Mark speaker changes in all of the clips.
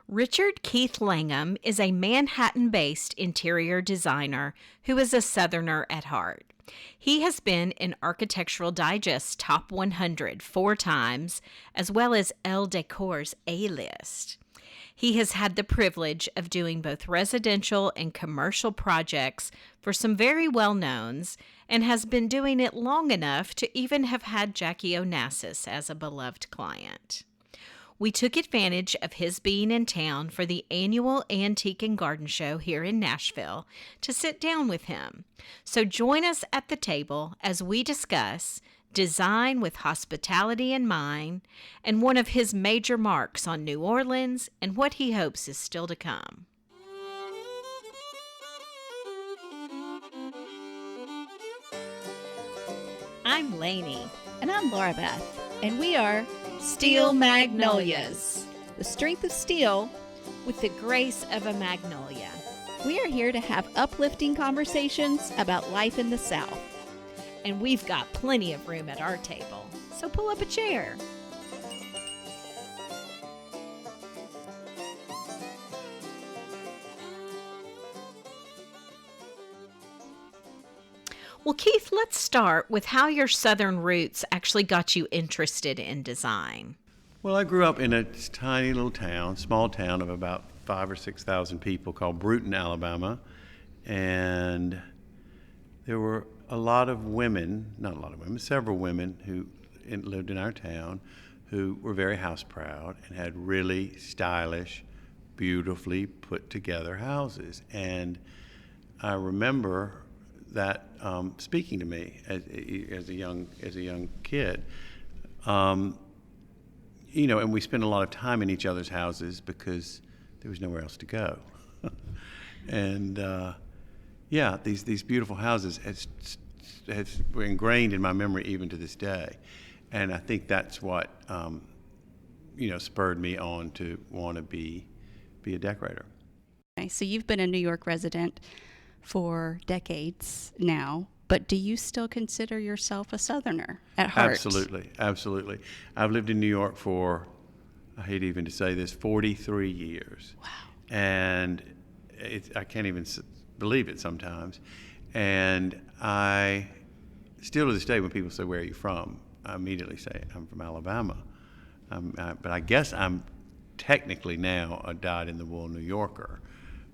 Speaker 1: Richard Keith Langham is a Manhattan-based interior designer who is a Southerner at heart. He has been in Architectural Digest's Top 100 4 times, as well as Elle Decor's A-List. He has had the privilege of doing both residential and commercial projects for some very well-knowns and has been doing it long enough to even have had Jackie Onassis as a beloved client. We took advantage of his being in town for the annual Antique and Garden Show here in Nashville to sit down with him. So join us at the table as we discuss design with hospitality in mind and one of his major marks on New Orleans and what he hopes is still to come. I'm Lainey.
Speaker 2: And I'm Laura Beth, and we are Steel Magnolias, the strength of steel
Speaker 1: With the grace of a magnolia.
Speaker 2: We are here to have uplifting conversations about life in the South.
Speaker 1: And we've got plenty of room at our table, so pull up a chair. Well, Keith, let's start with how your Southern roots actually got you interested in design.
Speaker 3: Well, I grew up in a tiny little town, small town of about 5,000 or 6,000 people called Bruton, Alabama. And there were a lot of women, not a lot of women, several women who lived in our town who were very house proud and had really stylish, beautifully put together houses. And I remember that speaking to me as a young kid. You know, and we spent a lot of time in each other's houses because there was nowhere else to go. And yeah, these beautiful houses were ingrained in my memory even to this day. And I think that's what spurred me on to want to be a decorator.
Speaker 2: Okay, so you've been a New York resident for decades now, but do you still consider yourself a Southerner at heart?
Speaker 3: Absolutely. I've lived in New York for, I hate even to say this, 43 years.
Speaker 2: Wow.
Speaker 3: And I can't even believe it sometimes. And I still to this day, when people say, "Where are you from?" I immediately say, "I'm from Alabama." But I guess I'm technically now a dyed-in-the-wool New Yorker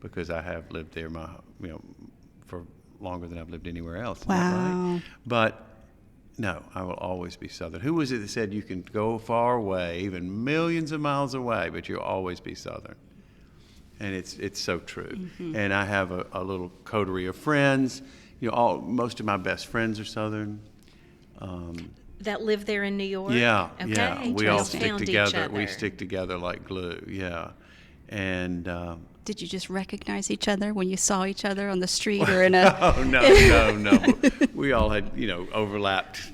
Speaker 3: because I have lived there for longer than I've lived anywhere else.
Speaker 2: Wow.
Speaker 3: Isn't that right? But no, I will always be Southern. Who was it that said you can go far away, even millions of miles away, but you'll always be Southern? And it's so true. Mm-hmm. And I have a little coterie of friends. Most of my best friends are Southern.
Speaker 1: That live there in New York?
Speaker 3: Yeah,
Speaker 1: okay.
Speaker 3: Yeah. We all stick together.
Speaker 1: We
Speaker 3: stick together like glue. Yeah, and.
Speaker 2: Did you just recognize each other when you saw each other on the street or in a?
Speaker 3: Oh no. We all had overlapped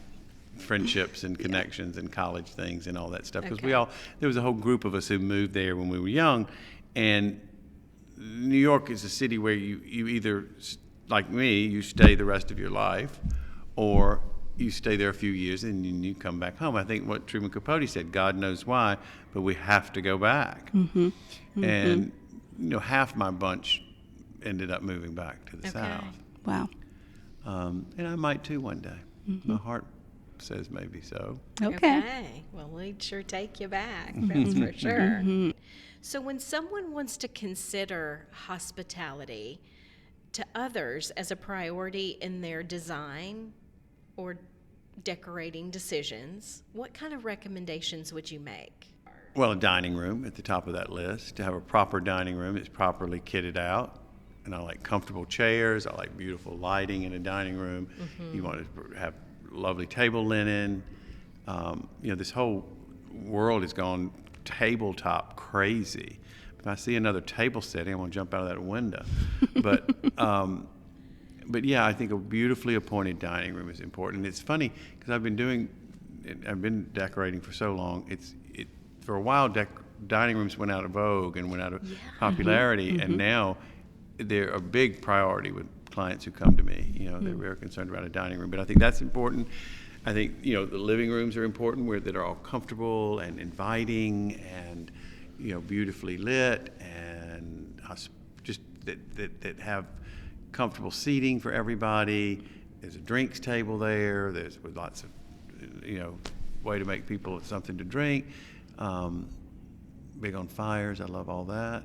Speaker 3: friendships and connections and college things and all that stuff because there was a whole group of us who moved there when we were young, and New York is a city where you either, like me, you stay the rest of your life, or you stay there a few years and you come back home. I think what Truman Capote said, God knows why, but we have to go back. Mm-hmm. Mm-hmm. And half my bunch ended up moving back to the South.
Speaker 2: Wow.
Speaker 3: And I might too one day. Mm-hmm. My heart says maybe so.
Speaker 1: Okay. Well, we'd sure take you back, that's for sure. Mm-hmm. So when someone wants to consider hospitality to others as a priority in their design or decorating decisions, what kind of recommendations would you make?
Speaker 3: Well, a dining room at the top of that list. To have a proper dining room that's properly kitted out. And I like comfortable chairs. I like beautiful lighting in a dining room. Mm-hmm. You want to have lovely table linen. This whole world has gone tabletop crazy. If I see another table setting, I want to jump out of that window. But yeah, I think a beautifully appointed dining room is important. And it's funny because I've been decorating for so long. For a while, dining rooms went out of vogue and went out of popularity, mm-hmm. and now they're a big priority with clients who come to me. They're very concerned about a dining room, but I think that's important. I think the living rooms are important, that are all comfortable and inviting, and beautifully lit and just that have comfortable seating for everybody. There's a drinks table there. There's with lots of, way to make people something to drink. Big on fires. I love all that.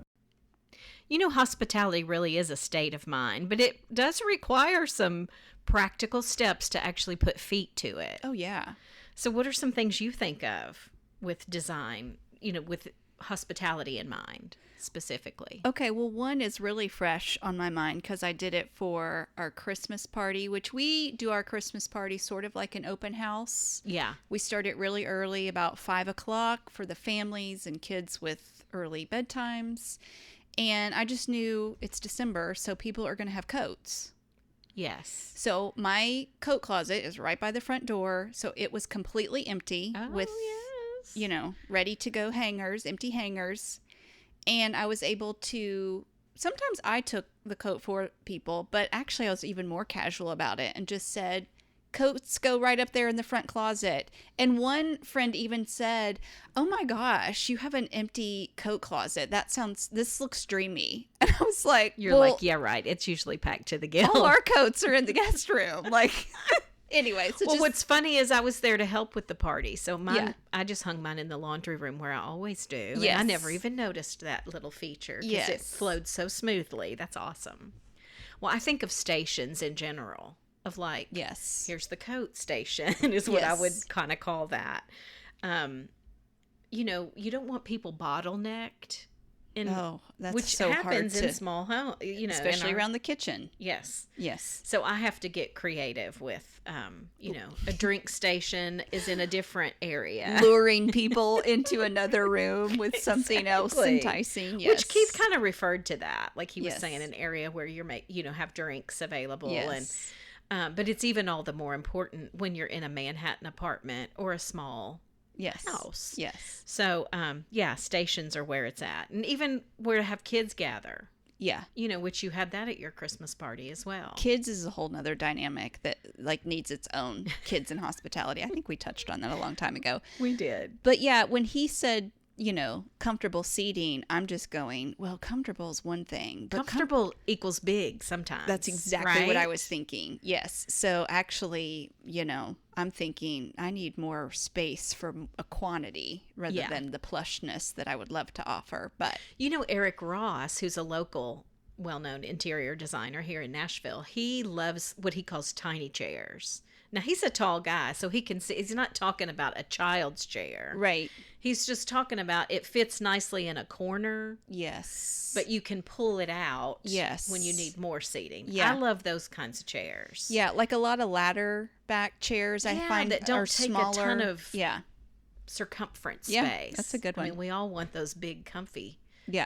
Speaker 1: Hospitality really is a state of mind, but it does require some practical steps to actually put feet to it.
Speaker 2: Oh, yeah.
Speaker 1: So what are some things you think of with design, with hospitality in mind specifically?
Speaker 2: Okay, well, one is really fresh on my mind because I did it for our Christmas party, which we do our Christmas party sort of like an open house.
Speaker 1: Yeah.
Speaker 2: We start it really early, about 5 o'clock for the families and kids with early bedtimes. And I just knew it's December, so people are going to have coats.
Speaker 1: Yes.
Speaker 2: So my coat closet is right by the front door, so it was completely empty with, ready to go hangers, empty hangers. And I was able to, sometimes I took the coat for people, but actually I was even more casual about it and just said, coats go right up there in the front closet. And one friend even said, oh my gosh, you have an empty coat closet. This looks dreamy. And I was like,
Speaker 1: You're like, yeah, right. It's usually packed to the gills.
Speaker 2: all our coats are in the guest room. Anyway. So
Speaker 1: what's funny is I was there to help with the party. So I just hung mine in the laundry room where I always do.
Speaker 2: Yes.
Speaker 1: And I never even noticed that little feature because it flowed so smoothly. That's awesome. Well, I think of stations in general. Of
Speaker 2: yes,
Speaker 1: here's the coat station is what I would kind of call that. You don't want people bottlenecked.
Speaker 2: That's
Speaker 1: which
Speaker 2: so
Speaker 1: happens
Speaker 2: hard
Speaker 1: in small homes,
Speaker 2: especially around the kitchen.
Speaker 1: Yes.
Speaker 2: Yes.
Speaker 1: So I have to get creative with, a drink station is in a different area.
Speaker 2: Luring people into another room with something else enticing. Yes.
Speaker 1: Which Keith kind of referred to that. Like he was saying an area where have drinks available.
Speaker 2: Yes.
Speaker 1: But it's even all the more important when you're in a Manhattan apartment or a small house.
Speaker 2: Yes.
Speaker 1: So, stations are where it's at. And even where to have kids gather.
Speaker 2: Yeah.
Speaker 1: Which you had that at your Christmas party as well.
Speaker 2: Kids is a whole nother dynamic that needs its own kids in hospitality. I think we touched on that a long time ago.
Speaker 1: We did.
Speaker 2: But yeah, when he said, comfortable seating, I'm just going, well, comfortable is one thing. But
Speaker 1: comfortable equals big sometimes.
Speaker 2: That's exactly what I was thinking. Yes. So actually, I'm thinking I need more space for a quantity rather than the plushness that I would love to offer. But
Speaker 1: Eric Ross, who's a local well-known interior designer here in Nashville, he loves what he calls tiny chairs. Now, he's a tall guy, so he can see. He's not talking about a child's chair.
Speaker 2: Right.
Speaker 1: He's just talking about it fits nicely in a corner.
Speaker 2: Yes.
Speaker 1: But you can pull it out.
Speaker 2: Yes.
Speaker 1: When you need more seating.
Speaker 2: Yeah.
Speaker 1: I love those kinds of chairs.
Speaker 2: Yeah, like a lot of ladder back chairs I find
Speaker 1: that don't
Speaker 2: are
Speaker 1: take
Speaker 2: smaller.
Speaker 1: a ton of circumference space.
Speaker 2: Yeah, that's a good one.
Speaker 1: I mean, we all want those big, comfy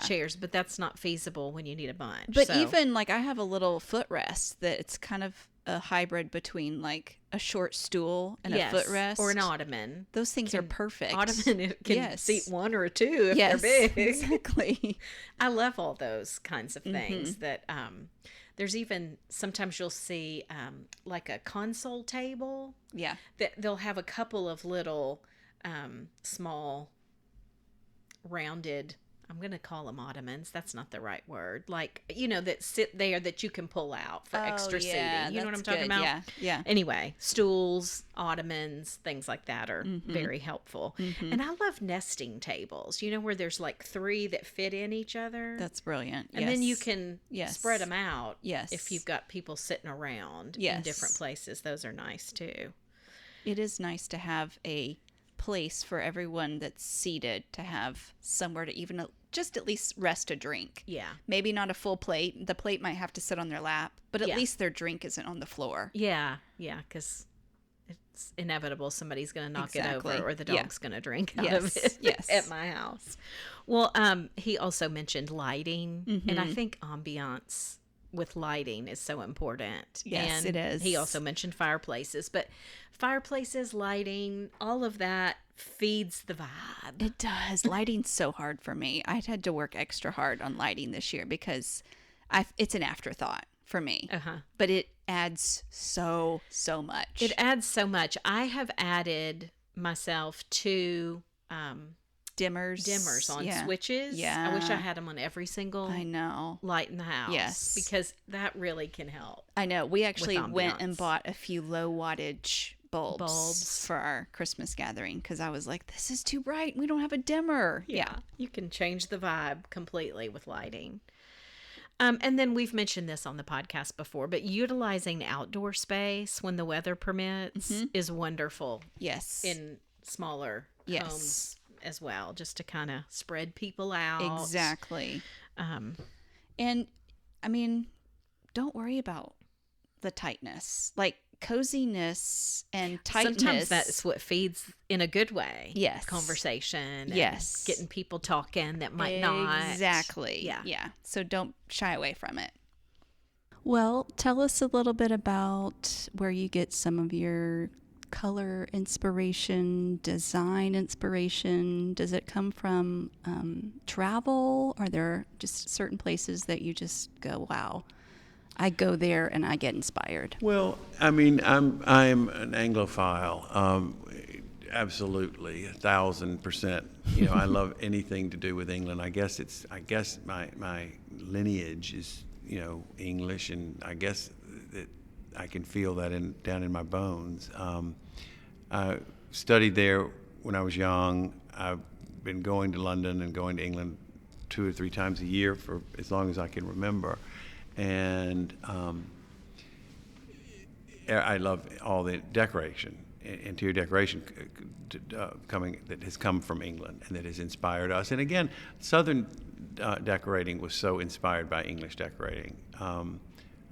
Speaker 1: chairs, but that's not feasible when you need a bunch.
Speaker 2: But even I have a little footrest that it's kind of a hybrid between a short stool and a footrest
Speaker 1: or an ottoman.
Speaker 2: Those things are perfect.
Speaker 1: Ottoman can seat one or a two if they're big.
Speaker 2: Exactly.
Speaker 1: I love all those kinds of things. That there's even sometimes you'll see a console table.
Speaker 2: Yeah,
Speaker 1: that they'll have a couple of little small rounded. I'm going to call them ottomans. That's not the right word. That sit there that you can pull out for extra seating. You know what I'm talking about?
Speaker 2: Yeah, yeah.
Speaker 1: Anyway, stools, ottomans, things like that are very helpful. And I love nesting tables, where there's 3 that fit in each other.
Speaker 2: That's brilliant.
Speaker 1: And then you can spread them out if you've got people sitting around in different places. Those are nice too.
Speaker 2: It is nice to have a place for everyone that's seated to have somewhere to even just at least rest a drink.
Speaker 1: Yeah.
Speaker 2: Maybe not a full plate. The plate might have to sit on their lap, but at least their drink isn't on the floor.
Speaker 1: Yeah. Yeah. Because it's inevitable somebody's going to knock it over or the dog's going to drink out of it at my house. Well, he also mentioned lighting, and I think ambiance with lighting is so important.
Speaker 2: Yes,
Speaker 1: and
Speaker 2: it is.
Speaker 1: He also mentioned fireplaces, but fireplaces, lighting, all of that feeds the vibe.
Speaker 2: It does. Lighting's so hard for me. I had to work extra hard on lighting this year because it's an afterthought for me. But it adds so much.
Speaker 1: It adds so much. I have added myself to
Speaker 2: dimmers
Speaker 1: on switches.
Speaker 2: Yeah.
Speaker 1: I wish I had them on every single light in the house.
Speaker 2: Yes.
Speaker 1: Because that really can help.
Speaker 2: I know. We actually went and bought a few low wattage bulbs for our Christmas gathering because I was like, this is too bright. We don't have a dimmer.
Speaker 1: Yeah. You can change the vibe completely with lighting. And then we've mentioned this on the podcast before, but utilizing outdoor space when the weather permits is wonderful.
Speaker 2: Yes.
Speaker 1: In smaller homes as well, just to kind of spread people out.
Speaker 2: Exactly. And I mean, don't worry about the tightness. Like coziness and tightness.
Speaker 1: Sometimes that's what feeds in a good way.
Speaker 2: Yes.
Speaker 1: Conversation.
Speaker 2: Yes.
Speaker 1: And getting people talking that might not.
Speaker 2: Exactly.
Speaker 1: Yeah.
Speaker 2: Yeah. So don't shy away from it. Well, tell us a little bit about where you get some of your color inspiration, design inspiration. Does it come from travel? Are there just certain places that you just go, wow, I go there and I get inspired?
Speaker 3: Well, I mean, I'm an Anglophile, absolutely, 1,000%. You know, I love anything to do with England. I guess my lineage is, you know, English, and I guess that I can feel that down in my bones. I studied there when I was young. I've been going to London and going to England 2 or 3 times a year for as long as I can remember. And I love all the decoration, interior decoration that has come from England and that has inspired us. And again, Southern decorating was so inspired by English decorating. I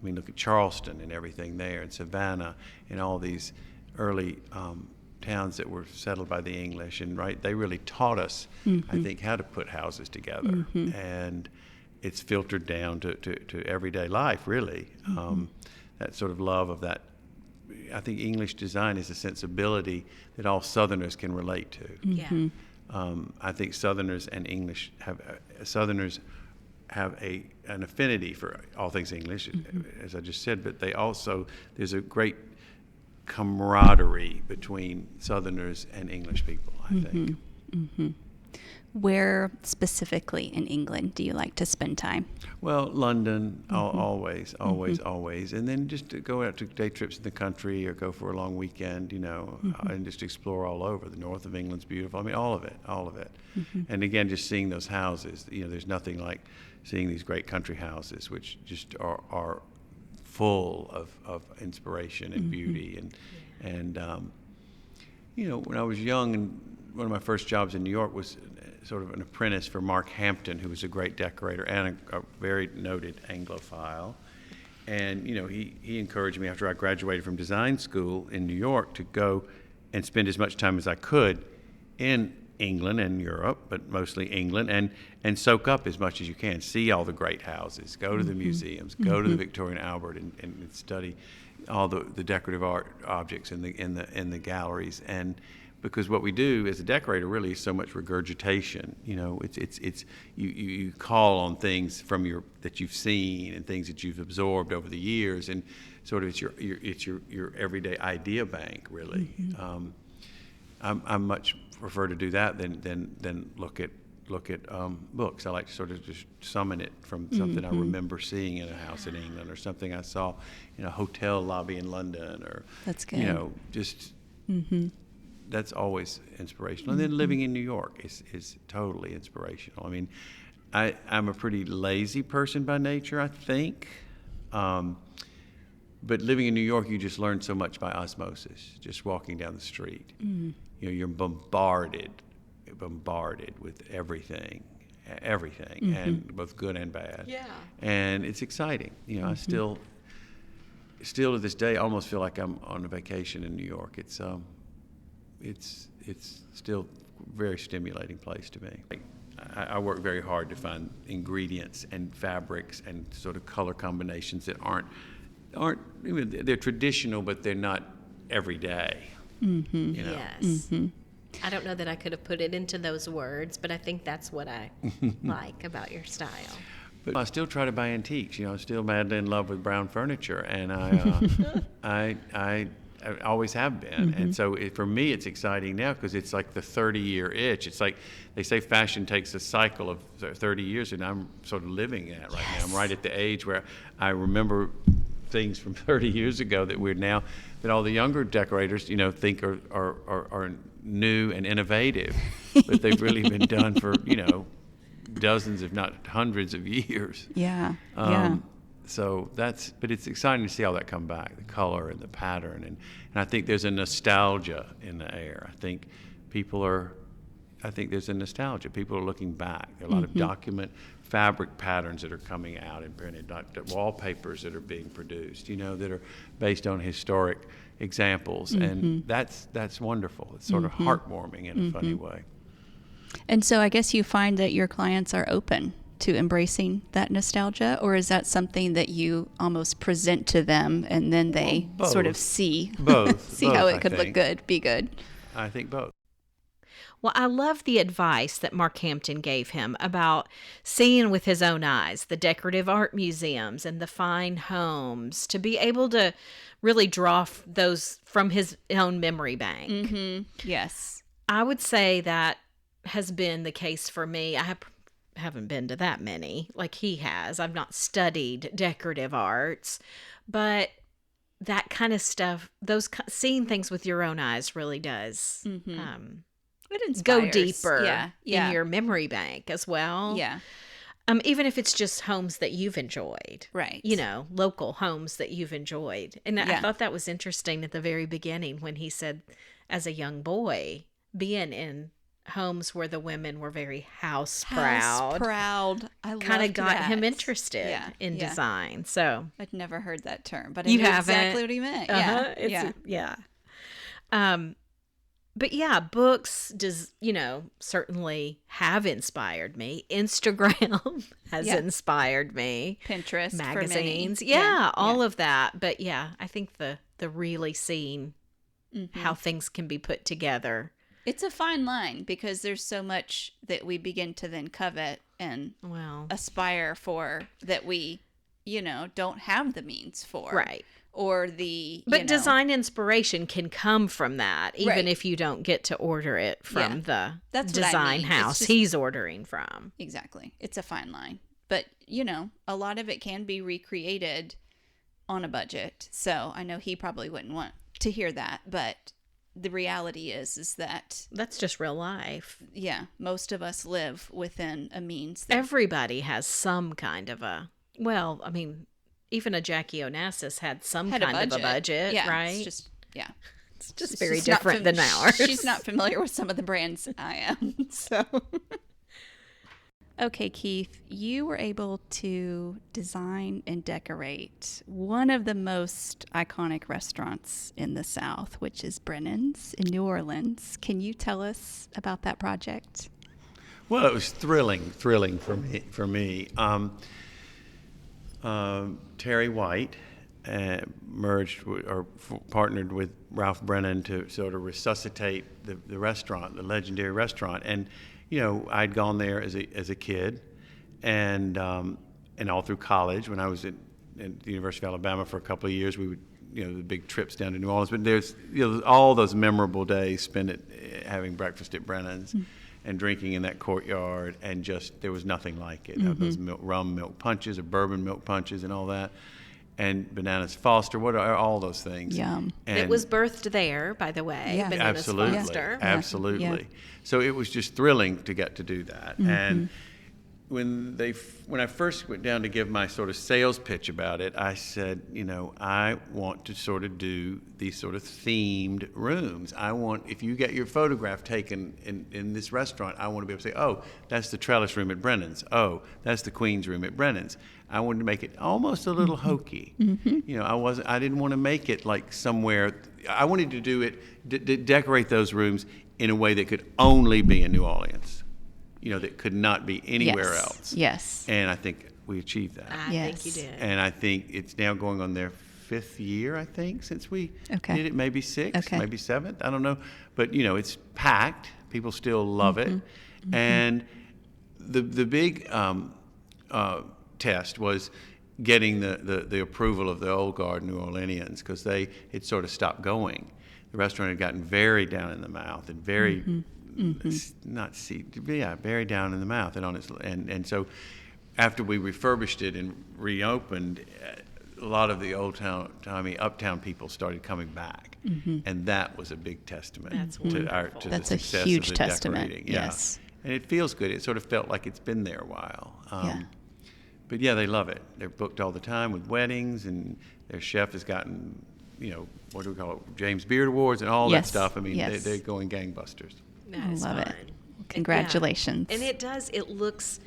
Speaker 3: mean, look at Charleston and everything there, and Savannah, and all these early towns that were settled by the English. And they really taught us, I think, how to put houses together. And it's filtered down to everyday life, really. That sort of love of that. I think English design is a sensibility that all Southerners can relate to.
Speaker 1: Yeah.
Speaker 3: I think Southerners and English Southerners have an affinity for all things English, as I just said, but there's a great camaraderie between Southerners and English people, I think.
Speaker 2: Where specifically in England do you like to spend time?
Speaker 3: Well, London, always. And then just to go out to day trips in the country or go for a long weekend, you know, and just explore all over. The north of England's beautiful. I mean, all of it. And again, just seeing those houses, you know, there's nothing like seeing these great country houses, which just are full of inspiration and beauty. And you know, when I was young, and one of my first jobs in New York was sort of an apprentice for Mark Hampton, who was a great decorator and a very noted Anglophile. And, you know, he encouraged me after I graduated from design school in New York to go and spend as much time as I could in England and Europe, but mostly England, and soak up as much as you can. See all the great houses, go to the museums, go to the Victorian Albert and study all the decorative art objects in the galleries. And because what we do as a decorator really is so much regurgitation. You know, it's you call on things from that you've seen and things that you've absorbed over the years, and sort of it's your everyday idea bank, really. I much prefer to do that than look at books. I like to sort of just summon it from something I remember seeing in a house in England, or something I saw in a hotel lobby in London, or
Speaker 2: that's good.
Speaker 3: You know, just. That's always inspirational. And then living in New York is totally inspirational. I mean, I'm a pretty lazy person by nature, I think. But living in New York, you just learn so much by osmosis, just walking down the street. You know, you're bombarded with everything, and both good and bad. Yeah. And it's exciting. You know, I still to this day, I almost feel like I'm on a vacation in New York. It's still a very stimulating place to me. I work very hard to find ingredients and fabrics and sort of color combinations that aren't they're traditional, but they're not everyday. You know?
Speaker 1: Yes. I don't know that I could have put it into those words, but I think that's what I like about your style.
Speaker 3: But I still try to buy antiques. You know, I'm still madly in love with brown furniture, and I always have been. And so for me, it's exciting now because it's like the 30-year itch. It's like they say fashion takes a cycle of 30 years, and I'm sort of living that right now. I'm right at the age where I remember things from 30 years ago that all the younger decorators, think are new and innovative, but they've really been done for, dozens, if not hundreds of years.
Speaker 2: Yeah.
Speaker 3: So but it's exciting to see all that come back, the color and the pattern. And I think there's a nostalgia in the air. I think there's a nostalgia. People are looking back. There are a lot of document fabric patterns that are coming out and printed, wallpapers that are being produced, that are based on historic examples. And that's wonderful. It's sort of heartwarming in a funny way.
Speaker 2: And so I guess you find that your clients are open to embracing that nostalgia, or is that something that you almost present to them and then they sort of see how it could look good, be good?
Speaker 3: I think both.
Speaker 1: Well, I love the advice that Mark Hampton gave him about seeing with his own eyes the decorative art museums and the fine homes, to be able to really draw those from his own memory bank.
Speaker 2: Yes.
Speaker 1: I would say that has been the case for me. I haven't been to that many like he has. I've not studied decorative arts, but that kind of stuff, seeing things with your own eyes really does
Speaker 2: it inspires.
Speaker 1: Go deeper in your memory bank as well.
Speaker 2: Yeah.
Speaker 1: Even if it's just homes that you've enjoyed.
Speaker 2: Right.
Speaker 1: Local homes that you've enjoyed. And I thought that was interesting at the very beginning when he said, as a young boy, being in homes where the women were very house proud.
Speaker 2: I
Speaker 1: kind of got him interested in design. So
Speaker 2: I'd never heard that term, but I
Speaker 1: you
Speaker 2: knew
Speaker 1: haven't.
Speaker 2: Exactly what he meant.
Speaker 1: But yeah, books certainly have inspired me. Instagram has inspired me.
Speaker 2: Pinterest,
Speaker 1: magazines,
Speaker 2: for many.
Speaker 1: all of that. But yeah, I think the really seeing how things can be put together.
Speaker 2: It's a fine line because there's so much that we begin to then covet and aspire for that we, don't have the means for.
Speaker 1: Right.
Speaker 2: Or
Speaker 1: But design inspiration can come from that, even if you don't get to order it from the design house he's ordering from.
Speaker 2: Exactly. It's a fine line. But, a lot of it can be recreated on a budget. So I know he probably wouldn't want to hear that, but the reality is that
Speaker 1: that's just real life.
Speaker 2: Yeah, most of us live within a means.
Speaker 1: Everybody has some kind of even a Jackie Onassis had some kind of a budget, right? It's just very different than ours.
Speaker 2: She's not familiar with some of the brands I am. So, okay, Keith, you were able to design and decorate one of the most iconic restaurants in the South, which is Brennan's in New Orleans. Can you tell us about that project?
Speaker 3: Well, it was thrilling for me. Terry White partnered with Ralph Brennan to sort of resuscitate the restaurant, the legendary restaurant. And I'd gone there as a kid, and all through college. When I was at the University of Alabama for a couple of years, we would the big trips down to New Orleans. But there's all those memorable days spent having breakfast at Brennan's. And drinking in that courtyard, and just there was nothing like it. Those rum milk punches or bourbon milk punches and all that, and Bananas Foster. What are all those things?
Speaker 2: Yum.
Speaker 1: And it was birthed there, by the way.
Speaker 2: Yeah.
Speaker 1: Bananas Foster.
Speaker 3: Absolutely. Yeah. So it was just thrilling to get to do that. And when I first went down to give my sort of sales pitch about it, I said, I want to sort of do these sort of themed rooms. If you get your photograph taken in this restaurant, I want to be able to say, oh, that's the trellis room at Brennan's. Oh, that's the Queen's room at Brennan's. I wanted to make it almost a little hokey. I didn't want to make it like somewhere. I wanted to do it, decorate those rooms in a way that could only be in New Orleans. That could not be anywhere else.
Speaker 2: Yes.
Speaker 3: And I think we achieved that.
Speaker 1: I think you did.
Speaker 3: And I think it's now going on their 5th year, I think, since we did it. Maybe 6th, maybe 7th. I don't know. But, it's packed. People still love it. And the big test was getting the approval of the old guard New Orleanians, because they had sort of stopped going. The restaurant had gotten very down in the mouth and very very down in the mouth and on its and so after we refurbished it and reopened, a lot of the old-timey uptown people started coming back, and that was a big testament to
Speaker 2: That's
Speaker 3: the
Speaker 2: a
Speaker 3: success
Speaker 2: huge
Speaker 3: of the
Speaker 2: testament.
Speaker 3: decorating. Yeah.
Speaker 2: Yes.
Speaker 3: And it feels good. It sort of felt like it's been there a while. But yeah, they love it. They're booked all the time with weddings, and their chef has gotten, what do we call it, James Beard Awards and all that stuff. I mean, they're going gangbusters.
Speaker 1: That is
Speaker 2: love
Speaker 1: fun.
Speaker 2: it. Congratulations.
Speaker 1: And it does. It looks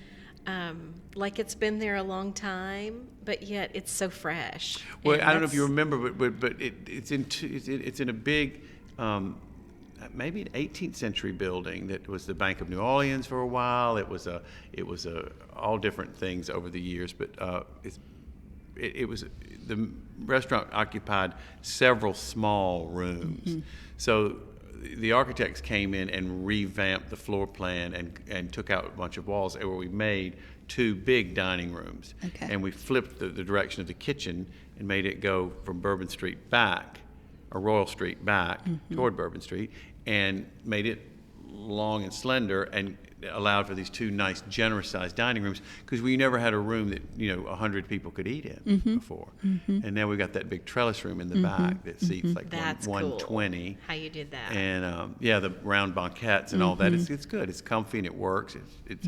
Speaker 1: like it's been there a long time, but yet it's so fresh.
Speaker 3: Well,
Speaker 1: And
Speaker 3: I don't know if you remember, but it's in a big, maybe an 18th century building that was the Bank of New Orleans for a while. It was all different things over the years, but it was the restaurant occupied several small rooms. So the architects came in and revamped the floor plan and took out a bunch of walls where we made 2 big dining rooms.
Speaker 2: Okay.
Speaker 3: And we flipped the direction of the kitchen and made it go from Bourbon Street back, or Royal Street back toward Bourbon Street, and made it long and slender and allowed for these 2 nice, generous-sized dining rooms, because we never had a room that 100 people could eat in before. And now we've got that big trellis room in the back that seats like
Speaker 1: That's
Speaker 3: 120.
Speaker 1: Cool. How you did that.
Speaker 3: And the round banquettes and all that. It's good. It's comfy and it works. It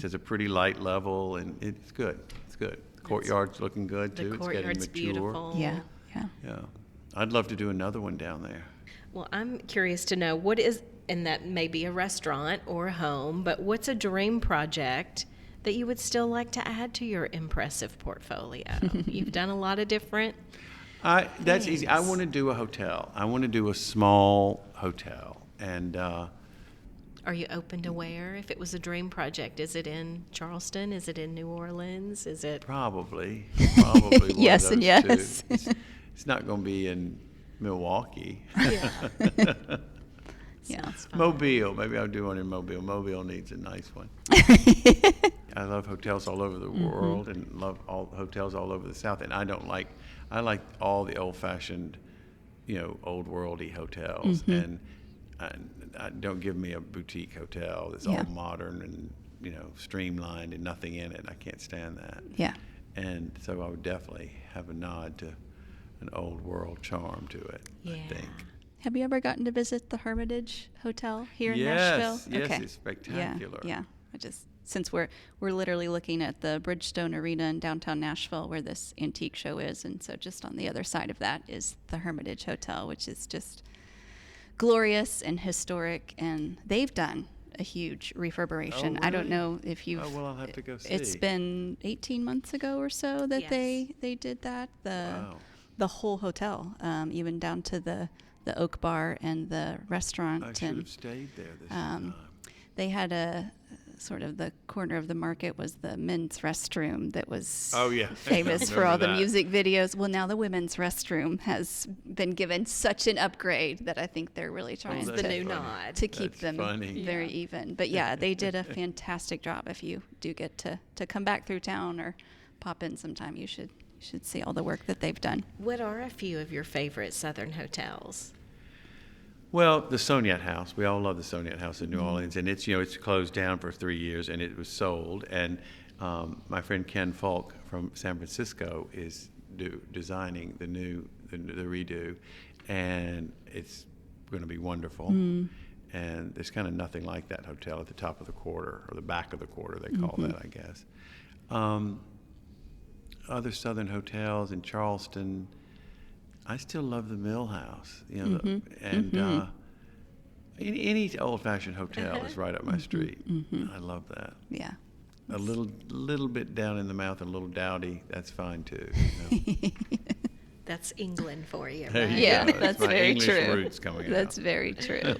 Speaker 3: has a pretty light level, and it's good. It's good. The courtyard's looking good too.
Speaker 1: The
Speaker 3: It's getting
Speaker 1: courtyard's
Speaker 3: mature.
Speaker 1: beautiful.
Speaker 2: Yeah.
Speaker 3: Yeah. I'd love to do another one down there.
Speaker 1: Well, I'm curious to know what is, and that may be a restaurant or a home, but what's a dream project that you would still like to add to your impressive portfolio? You've done a lot of different
Speaker 3: That's easy. I
Speaker 1: things.
Speaker 3: want to do a hotel. I want to do a small hotel. And
Speaker 1: Are you open to where? If it was a dream project, is it in Charleston? Is it in New Orleans? Is it?
Speaker 3: probably one
Speaker 2: Yes
Speaker 3: of
Speaker 2: and
Speaker 3: those
Speaker 2: yes.
Speaker 3: two. It's not going to be in Milwaukee.
Speaker 1: Yeah.
Speaker 2: Yeah.
Speaker 1: Sounds fun.
Speaker 3: Mobile. Maybe I'll do one in Mobile. Mobile needs a nice one. I love hotels all over the world and love all hotels all over the South. And I like all the old-fashioned, old worldy hotels. And don't give me a boutique hotel that's all modern and, streamlined and nothing in it. I can't stand that.
Speaker 2: Yeah.
Speaker 3: And so I would definitely have a nod to an old world charm to it, I think.
Speaker 2: Have you ever gotten to visit the Hermitage Hotel here in
Speaker 3: Yes,
Speaker 2: Nashville?
Speaker 3: yes, it's spectacular.
Speaker 2: Yeah. Since we're literally looking at the Bridgestone Arena in downtown Nashville where this antique show is, and so just on the other side of that is the Hermitage Hotel, which is just glorious and historic, and they've done a huge reverberation. I don't
Speaker 3: really?
Speaker 2: know if you've.
Speaker 3: Oh, well, I'll have to go see.
Speaker 2: It's been 18 months ago or so that
Speaker 1: Yes.
Speaker 2: they did that.
Speaker 3: Wow.
Speaker 2: The whole hotel, even down to the Oak Bar and the restaurant.
Speaker 3: I should
Speaker 2: and
Speaker 3: have stayed there this time.
Speaker 2: they had a sort of the corner of the market was the men's restroom that was
Speaker 3: Oh, yeah.
Speaker 2: famous
Speaker 3: I
Speaker 2: for all
Speaker 3: remember
Speaker 2: the
Speaker 3: that.
Speaker 2: music videos. Well, now the women's restroom has been given such an upgrade that I think they're really trying
Speaker 3: that's
Speaker 1: the new
Speaker 3: funny.
Speaker 1: nod.
Speaker 2: to keep
Speaker 3: That's
Speaker 2: them
Speaker 3: funny.
Speaker 2: very even. But yeah, they did a fantastic job. If you do get to come back through town or pop in sometime, you should see all the work that they've done.
Speaker 1: What are a few of your favorite Southern hotels?
Speaker 3: Well, the Soniat House. We all love the Soniat House in New Orleans, and it's it's closed down for 3 years, and it was sold. And my friend Ken Falk from San Francisco is designing the redo, and it's going to be wonderful. And there's kind of nothing like that hotel at the top of the quarter, or the back of the quarter, they call that, I guess. Other Southern hotels in Charleston. I still love the Mill House, any old-fashioned hotel is right up my street. I love that.
Speaker 2: Yeah.
Speaker 3: A little bit down in the mouth and a little dowdy, that's fine too.
Speaker 1: That's England for you,
Speaker 3: There
Speaker 1: right?
Speaker 3: you
Speaker 2: Yeah,
Speaker 3: go.
Speaker 2: that's
Speaker 3: my
Speaker 2: very
Speaker 3: English
Speaker 2: true.
Speaker 3: roots coming
Speaker 2: That's
Speaker 3: out.
Speaker 2: very true.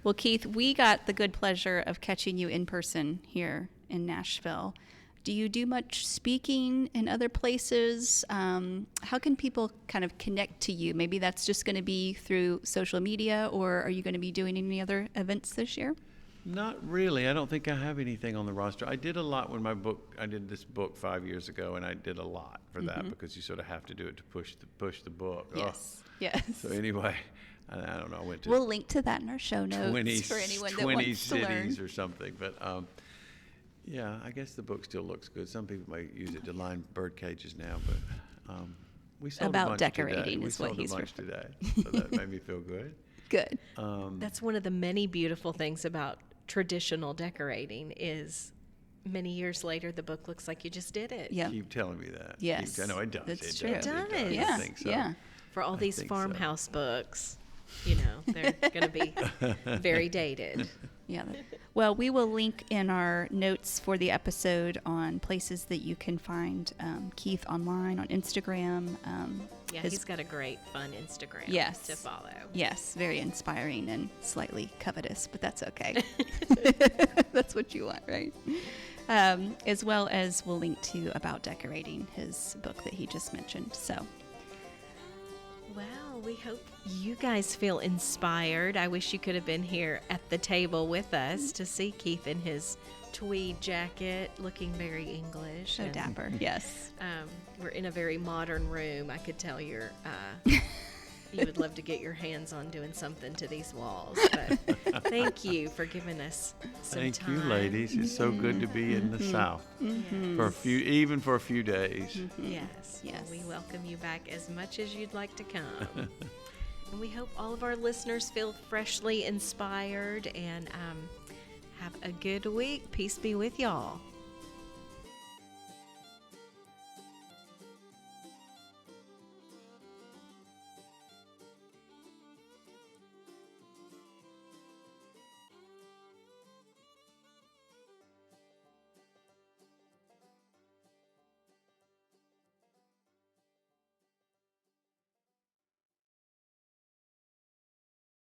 Speaker 2: Well, Keith, we got the good pleasure of catching you in person here in Nashville. Do you do much speaking in other places? How can people kind of connect to you? Maybe that's just going to be through social media, or are you going to be doing any other events this year?
Speaker 3: Not really. I don't think I have anything on the roster. I did a lot when I did this book 5 years ago, and I did a lot for that because you sort of have to do it to push the book.
Speaker 2: Yes. Yes.
Speaker 3: So anyway, I don't know. I went to
Speaker 2: We'll link to that in our show notes
Speaker 3: 20,
Speaker 2: for anyone that
Speaker 3: 20
Speaker 2: wants to learn.
Speaker 3: cities or something. But yeah, I guess the book still looks good. Some people might use it to line bird cages now, but we sold
Speaker 2: About
Speaker 3: a bunch
Speaker 2: decorating
Speaker 3: today.
Speaker 2: is what he's
Speaker 3: We sold a bunch today, so that made me feel good.
Speaker 2: Good.
Speaker 1: That's one of the many beautiful things about traditional decorating is many years later the book looks like you just did it.
Speaker 2: Yeah.
Speaker 3: Keep telling me that.
Speaker 2: Yes.
Speaker 3: I know it does.
Speaker 2: That's
Speaker 3: it
Speaker 2: true.
Speaker 3: Does.
Speaker 1: It
Speaker 3: It
Speaker 1: does.
Speaker 3: does.
Speaker 2: Yeah.
Speaker 3: I think so.
Speaker 2: Yeah.
Speaker 1: For all these
Speaker 3: think so.
Speaker 1: farmhouse books, you know, they're going to be very dated.
Speaker 2: Yeah. Well, we will link in our notes for the episode on places that you can find Keith online on Instagram.
Speaker 1: Yeah, he's got a great, fun Instagram
Speaker 2: Yes.
Speaker 1: to follow.
Speaker 2: Yes, very inspiring and slightly covetous, but that's okay. That's what you want, right? As well as we'll link to About Decorating, his book that he just mentioned. So,
Speaker 1: Well, we hope you guys feel inspired. I wish you could have been here at the table with us to see Keith in his tweed jacket, looking very English.
Speaker 2: so
Speaker 1: and,
Speaker 2: dapper. Yes.
Speaker 1: We're in a very modern room. I could tell you would love to get your hands on doing something to these walls. But thank you for giving us some
Speaker 3: Thank
Speaker 1: time.
Speaker 3: you, ladies. It's so good to be in the South for a few days.
Speaker 1: Yes.
Speaker 2: Yes.
Speaker 1: We welcome you back as much as you'd like to come. And we hope all of our listeners feel freshly inspired and have a good week. Peace be with y'all.